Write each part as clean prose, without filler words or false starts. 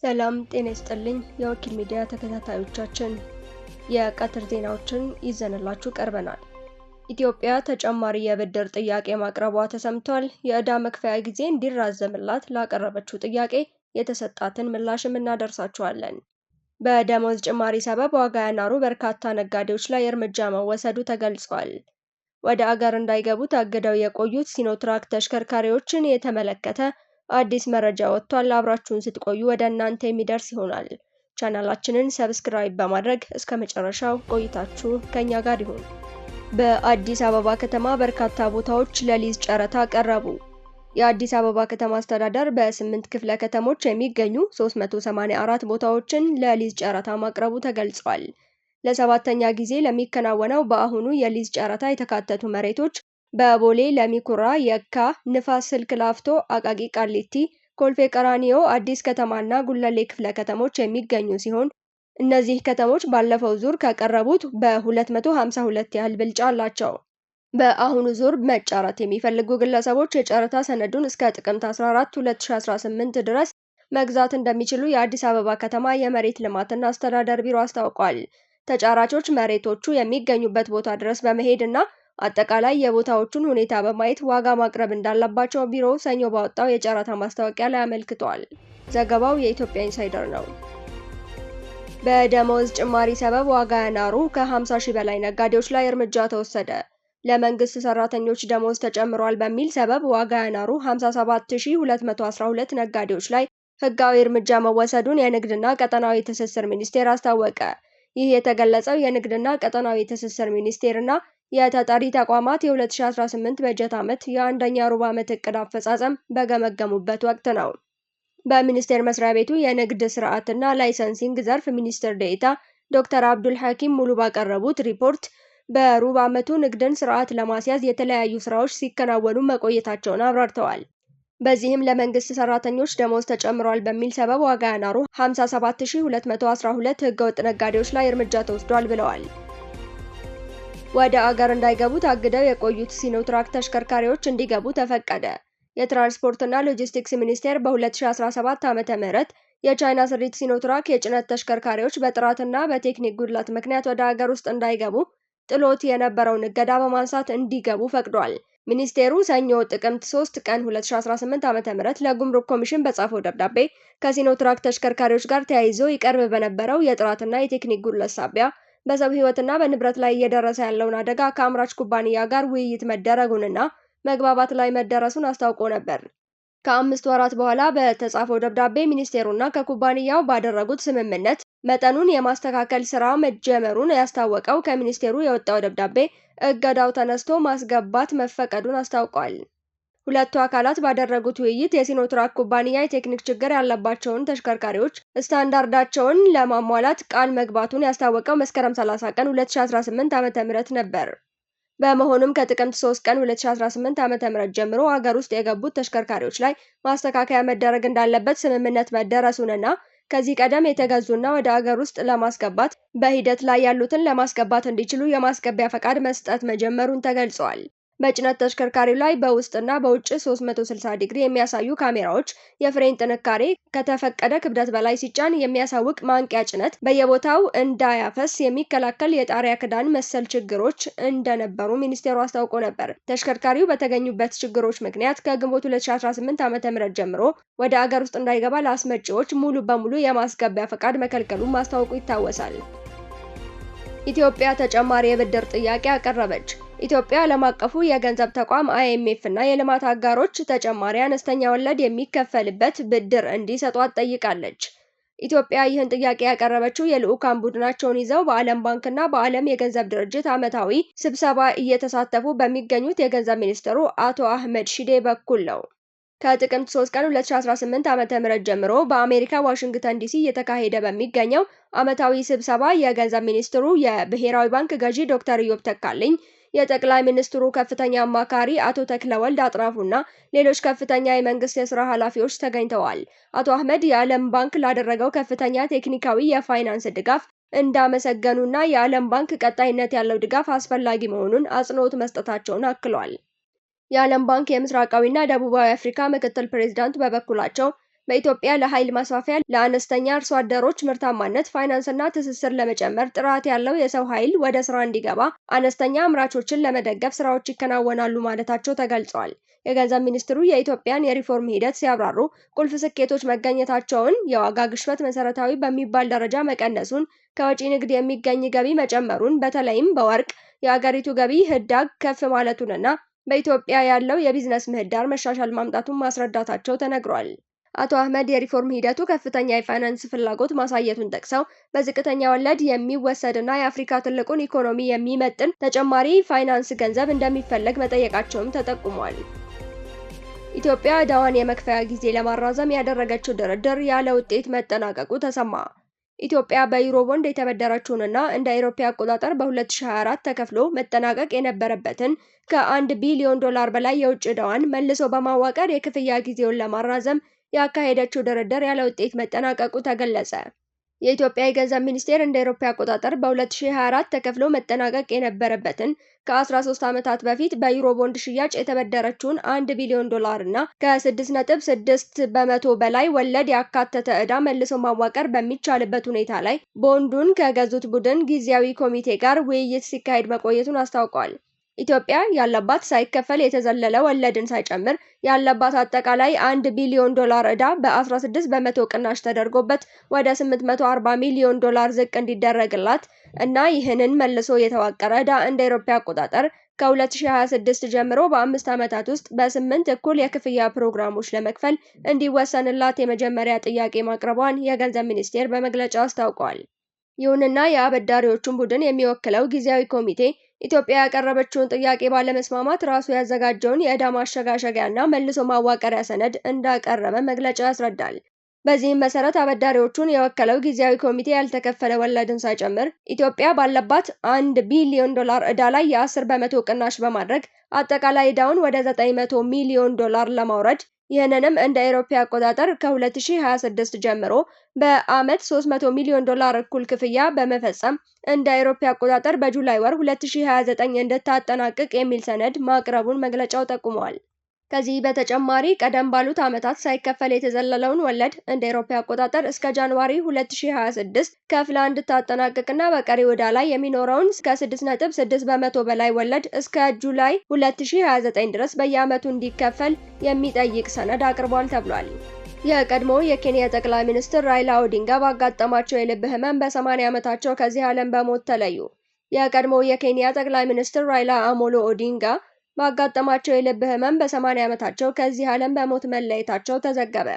ሰላም ጤና ይስጥልኝ የወኪል ሚዲያ ተከታታዮቻችን የቀትር ዜናዎችን ይዘንላችሁ ቀርበናል። ኢትዮጵያ ተጨማሪ የብድር ጥያቄ ማቅረቧ ተሰምቷል። የዕዳ መክፈያ ጊዜ እንዲራዘምላት ላቀረበችው ጥያቄ የተሰጣትን ምላሽም እናደርሳችኋለን። በደሞዝ ጭማሪ ሰበብ ዋጋ ያናሩ በርካታ ነጋዴዎች ላይ እርምጃ መወሰዱ ተገልጿል። ወደ አገር እንዳይገቡ ታግደው የቆዩት ሲኖትራክ ተሽከርካሪዎችን የተመለከተ አዲስ መረጃ ወጥቷል። አብራችሁን ስትቆዩ ወደ እናንተ የሚደርስ ይሆናል። ቻናላችንን ሰብስክራይብ በማድረግ እስከ መጨረሻው ቆይታችሁ ከኛ ጋር ይሁን። በአዲስ አበባ ከተማ በርካታ ቦታዎች ለሊዝ ጨረታ ቀረቡ። የአዲስ አበባ ከተማ አስተዳደር በ8 ክፍለ ከተሞች የሚገኙ 384 ቦታዎችን ለሊዝ ጨረታ ማቅረቡ ተገልጿል። ለሰባተኛ ጊዜ ለሚከናወነው በአሁኑ የሊዝ ጨረታ የተካተቱ መሬቶች በቦሌ ለሚኩራ፣ የካ፣ ንፋስ ስልክ ላፍቶ፣ አቃቂ ቃሊቲ፣ ኮልፌ ቀራኒዮ፣ አዲስ ከተማና ጉለሌ ክፍለ ከተሞች የሚገኙ ሲሆን እነዚህ ከተሞች ባለፈው ዙር ከቀረቡት በ252 ያህል ብልጫ አላቸው። በአሁኑ ዙር መጫረት የሚፈልጉ ግለሰቦች የጨረታ ሰነዱን እስከ ጥቅምት 14 2018 ድረስ መግዛት እንደሚችሉ የአዲስ አበባ ከተማ የመሬት ልማትና አስተዳደር ቢሮ አስታውቋል። ተጫራቾች መሬቶቹ የሚገኙበት ቦታ ድረስ በመሄድና አጠቃላይ የቦታዎቹን ሁኔታ በማየት ዋጋ ማቅረብ እንዳለባቸው ቢሮው ሰኞ ባወጣው የጨረታ ማስታወቂያ ላይ አመልክቷል። ዘገባው የኢትዮጵያ ኢንሳይደር ነው። በደሞዝ ጭማሪ ሰበብ ዋጋ ያናሩ ከ50 ሺህ በላይ ነጋዴዎች ላይ እርምጃ ተወሰደ። ለመንግስት ሰራተኞች ደሞዝ ተጨምሯል በሚል ሰበብ ዋጋ ያናሩ 57212 ነጋዴዎች ላይ ህጋዊ እርምጃ መወሰዱን የንግድና ቀጠናዊ ትስስር ሚኒስቴር አስታወቀ። ይህ የተገለጸው የንግድና ቀጠናዊ ትስስር ሚኒስቴርና የተጠሪ ተቋማት የ2018 በጀት ዓመት የአንደኛ ሩብ ዓመት እቅድ አፈጻጸም በገመገሙበት ወቅት ነው። በሚኒስቴር መስሪያ ቤቱ የንግድ ስርዓትና ላይሰንሲንግ ዘርፍ ሚኒስትር ዴኤታ ዶክተር አብዱል ሐኪም ሙሉ ባቀረቡት ሪፖርት በሩብ ዓመቱ ንግድን ስርዓት ለማስያዝ የተለያዩ ስራዎች ሲከናወኑ መቆየታቸውን አብራርተዋል። በዚህም ለመንግስት ሰራተኞች ደሞዝ ተጨምሯል በሚል ሰበብ ዋጋ ያናሩ 57212 ህገወጥ ነጋዴዎች ላይ እርምጃ ተወስዷል ብለዋል። ወደ አገር እንዳይገቡ ታግደው የቆዩት ሲኖትራክ ተሽከርካሪዎች እንዲገቡ ተፈቀደ። የትራንስፖርትና ሎጂስቲክስ ሚኒስቴር በ2017 ዓ.ም የቻይና ስሪት ሲኖትራክ የጭነት ተሽከርካሪዎች በጥራትና በቴክኒክ ጉድለት ምክንያት ወደ አገር ውስጥ እንዳይገቡ ጥሎት የነበረውን እገዳ በማንሳት እንዲገቡ ፈቅዷል። ሚኒስቴሩ ሰኞ ጥቅምት 3 ቀን 2018 ዓ.ም ለጉምሩክ ኮሚሽን በጻፈው ደብዳቤ ከሲኖትራክ ተሽከርካሪዎች ጋር ተያይዞ ይቀርብ በነበረው የጥራትና የቴክኒክ ጉድለት ሳቢያ በሰው ሕይወትና በንብረት ላይ እየደረሰ ያለውን አደጋ ከአምራች ኩባንያ ጋር ውይይት መደረጉንና መግባባት ላይ መደረሱን አስታውቆ ነበር። ከ5 ወራት በኋላ በተጻፈው ደብዳቤ ሚኒስቴሩና ከኩባንያው ባደረጉት ስምምነት መጠኑን የማስተካከል ስራ መጀመሩን ያስታወቀው ከሚኒስቴሩ የወጣው ደብዳቤ እገዳው ተነስቶ ማስገባት መፈቀዱን አስታውቋል። ሁለቱ አካላት ባደረጉት ውይይት የሲኖትራክ ኩባንያ የቴክኒክ ችግር ያለባቸውን ተሽከርካሪዎች ስታንዳርዳቸውን ለማሟላት ቃል መግባቱን ያስታወቀው መስከረም 30 ቀን 2018 ዓ.ም ነበር። በመሆኑም ከጥቅምት 3 ቀን 2018 ዓ.ም ጀምሮ አገር ውስጥ የገቡት ተሽከርካሪዎች ላይ ማስተካከያ መደረግ እንዳለበት ስምምነት መደረሱንና ከዚህ ቀደም የተገዙና ወደ አገር ውስጥ ለማስገባት በሂደት ላይ ያሉትን ለማስገባት እንዲችሉ የማስገቢያ ፈቃድ መስጠት መጀመሩን ተገልጿል። በጭነት ተሽከርካሪው ላይ በውስጥና በውጭ 360 ዲግሪ የሚያሳዩ ካሜራዎች፣ የፍሬን ጥንካሬ፣ ከተፈቀደ ክብደት በላይ ሲጫን የሚያሳውቅ ማንቂያ ጭነት፣ በየቦታው እንዳያፈስ የሚከላከል የጣሪያ ክዳን መሰል ችግሮች እንደነበሩ ሚኒስቴሩ አስታውቆ ነበር። ተሽከርካሪው በተገኙበት ችግሮች ምክንያት ከግንቦት 2018 ዓ.ም ጀምሮ ወደ አገር ውስጥ እንዳይገባ ለአስመጪዎች ሙሉ በሙሉ የማስገቢያ ፈቃድ መከልከሉን ማስታወቁ ይታወሳል። ኢትዮጵያ ተጨማሪ የብድር ጥያቄ አቀረበች። ኢትዮጵያ ዓለም አቀፉ የገንዘብ ተቋም IMF እና የልማት አጋሮች ተጨማሪ አነስተኛ ወለድ የሚከፈልበት ብድር እንዲሰጧት ጠይቃለች። ኢትዮጵያ ይህን ጥያቄ ያቀረበችው የልዑካን ቡድናቸውን ይዘው በዓለም ባንክና በዓለም የገንዘብ ድርጅት ዓመታዊ ስብሰባ እየተሳተፉ በሚገኙት የገንዘብ ሚኒስትሩ አቶ አህመድ ሺዴ በኩል ነው። ከጥቅምት 3 ቀን 2018 ዓ.ም ጀምሮ በአሜሪካ ዋሽንግተን ዲሲ እየተካሄደ በሚገኘው ዓመታዊ ስብሰባ የገንዘብ ሚኒስትሩ፣ የብሔራዊ ባንክ ገዢ ዶክተር ኢዮብ ተካልኝ፣ የጠቅላይ ሚኒስትሩ ከፍተኛ አማካሪ አቶ ተክለወልድ አጥራፉና ሌሎች ከፍተኛ የመንግስት የሥራ ኃላፊዎች ተገኝተዋል። አቶ አህመድ የዓለም ባንክ ላደረገው ከፍተኛ ቴክኒካዊ የፋይናንስ ድጋፍ እንዳመሰገኑና የዓለም ባንክ ቀጣይነት ያለው ድጋፍ አስፈላጊ መሆኑን አጽንኦት መስጠታቸውን አክሏል። የዓለም ባንክ የምስራቃዊና ደቡባዊ አፍሪካ ምክትል ፕሬዝዳንት በበኩላቸው በኢትዮጵያ ለኃይል ማስፋፊያ፣ ለአነስተኛ አርሶ አደሮች ምርታማነት ፋይናንስና ትስስር ለመጨመር ጥራት ያለው የሰው ኃይል ወደ ስራ እንዲገባ አነስተኛ አምራቾችን ለመደገፍ ስራዎች ይከናወናሉ ማለታቸው ተገልጿል። የገንዘብ ሚኒስትሩ የኢትዮጵያን የሪፎርም ሂደት ሲያብራሩ ቁልፍ ስኬቶች መገኘታቸውን፣ የዋጋ ግሽበት መሰረታዊ በሚባል ደረጃ መቀነሱን፣ ከወጪ ንግድ የሚገኝ ገቢ መጨመሩን፣ በተለይም በወርቅ የአገሪቱ ገቢ ህዳግ ከፍ ማለቱንና በኢትዮጵያ ያለው የቢዝነስ ምህዳር መሻሻል ማምጣቱን ማስረዳታቸው ተነግሯል። አቶ አህመድ የሪፎርም ሂደቱ ከፍተኛ የፋይናንስ ፍላጎት ማሳየቱን ጠቅሰው በዝቅተኛ ወለድ የሚወሰድና የአፍሪካ ትልቁን ኢኮኖሚ የሚመጥን ተጨማሪ ፋይናንስ ገንዘብ እንደሚፈለግ መጠየቃቸውም ተጠቁሟል። ኢትዮጵያ ዕዳዋን የመክፈያ ጊዜ ለማራዘም ያደረገችው ድርድር ያለ ውጤት መጠናቀቁ ተሰማ። ኢትዮጵያ በዩሮ ቦንድ የተበደረችውንና እንደ አውሮፓ አቆጣጠር በ2024 ተከፍሎ መጠናቀቅ የነበረበትን ከ1 ቢሊዮን ዶላር በላይ የውጭ ዕዳዋን መልሶ በማዋቀር የክፍያ ጊዜውን ለማራዘም ያካሄደችው ድርድር ያለ ውጤት መጠናቀቁ ተገለጸ። የኢትዮጵያ የገንዘብ ሚኒስቴር እንደ አውሮፓ አቆጣጠር በ2024 ተከፍሎ መጠናቀቅ የነበረበትን ከ13 ዓመታት በፊት በዩሮ ቦንድ ሽያጭ የተበደረችውን 1 ቢሊዮን ዶላር እና ከ6.6 በመቶ በላይ ወለድ ያካተተ ዕዳ መልሶ ማዋቀር በሚቻልበት ሁኔታ ላይ ቦንዱን ከገዙት ቡድን ጊዜያዊ ኮሚቴ ጋር ውይይት ሲካሄድ መቆየቱን አስታውቋል። ኢትዮጵያ ያለባት ሳይከፈል የተዘለለ ወለድን ሳይጨምር ያለባት አጠቃላይ 1 ቢሊዮን ዶላር ዕዳ በ16 በመቶ ቅናሽ ተደርጎበት ወደ 840 ሚሊዮን ዶላር ዝቅ እንዲደረግላት እና ይህንን መልሶ የተዋቀረ ዕዳ እንደ አውሮፓ አቆጣጠር ከ2026 ጀምሮ በ5 ዓመታት ውስጥ በ8 እኩል የክፍያ ፕሮግራሞች ለመክፈል እንዲወሰንላት የመጀመሪያ ጥያቄ ማቅረቧን የገንዘብ ሚኒስቴር በመግለጫው አስታውቋል። ይሁንና የአበዳሪዎቹን ቡድን የሚወክለው ጊዜያዊ ኮሚቴ ኢትዮጵያ ያቀረበችውን ጥያቄ ባለመስማማት ራሱ ያዘጋጀውን የዕዳ ማሸጋሸጊያና መልሶ ማዋቀሪያ ሰነድ እንዳቀረበ መግለጫው ያስረዳል። በዚህም መሰረት አበዳሪዎቹን የወከለው ጊዜያዊ ኮሚቴ ያልተከፈለ ወለድን ሳይጨምር ኢትዮጵያ ባለባት 1 ቢሊዮን ዶላር ዕዳ ላይ የ10 በመቶ ቅናሽ በማድረግ አጠቃላይ ዕዳውን ወደ 900 ሚሊዮን ዶላር ለማውረድ ይህንንም እንደ አውሮፓ አቆጣጠር ከ2026 ጀምሮ በዓመት 300 ሚሊዮን ዶላር እኩል ክፍያ በመፈጸም እንደ አውሮፓ አቆጣጠር በጁላይ ወር 2029 እንድታጠናቅቅ የሚል ሰነድ ማቅረቡን መግለጫው ጠቁሟል። ከዚህ በተጨማሪ ቀደም ባሉት ዓመታት ሳይከፈል የተዘለለውን ወለድ እንደ አውሮፓ አቆጣጠር እስከ ጃንዋሪ 2026 ከፍላ እንድታጠናቅቅና በቀሪው ዕዳ ላይ የሚኖረውን ከ6.6 በመቶ በላይ ወለድ እስከ ጁላይ 2029 ድረስ በየዓመቱ እንዲከፈል የሚጠይቅ ሰነድ አቅርቧል ተብሏል። የቀድሞው የኬንያ ጠቅላይ ሚኒስትር ራይላ ኦዲንጋ ባጋጠማቸው የልብ ህመም በ80 ዓመታቸው ከዚህ ዓለም በሞት ተለዩ። የቀድሞው የኬንያ ጠቅላይ ሚኒስትር ራይላ አሞሎ ኦዲንጋ ባጋጠማቸው የልብ ህመም በ80 ዓመታቸው ከዚህ ዓለም በሞት መለየታቸው ተዘገበ።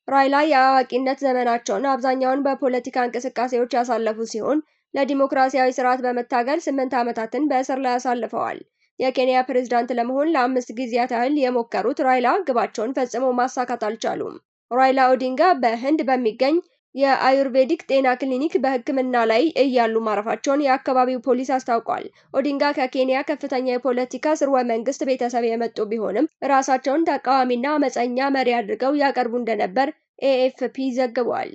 ራይላ የአዋቂነት ዘመናቸውን አብዛኛውን በፖለቲካ እንቅስቃሴዎች ያሳለፉ ሲሆን ለዲሞክራሲያዊ ስርዓት በመታገል 8 ዓመታትን በእስር ላይ አሳልፈዋል። የኬንያ ፕሬዝዳንት ለመሆን ለ5 ጊዜያት ያህል የሞከሩት ራይላ ግባቸውን ፈጽመው ማሳካት አልቻሉም። ራይላ ኦዲንጋ በህንድ በሚገኝ የአዩርቬዲክ ጤና ክሊኒክ በሕክምና ላይ እያሉ ማረፋቸውን የአካባቢው ፖሊስ አስታውቋል። ኦዲንጋ ከኬንያ ከፍተኛ የፖለቲካ ስርወ መንግስት ቤተሰብ የመጡ ቢሆንም ራሳቸውን ተቃዋሚና አመፀኛ መሪ አድርገው ያቀርቡ እንደነበር ኤኤፍፒ ዘግቧል።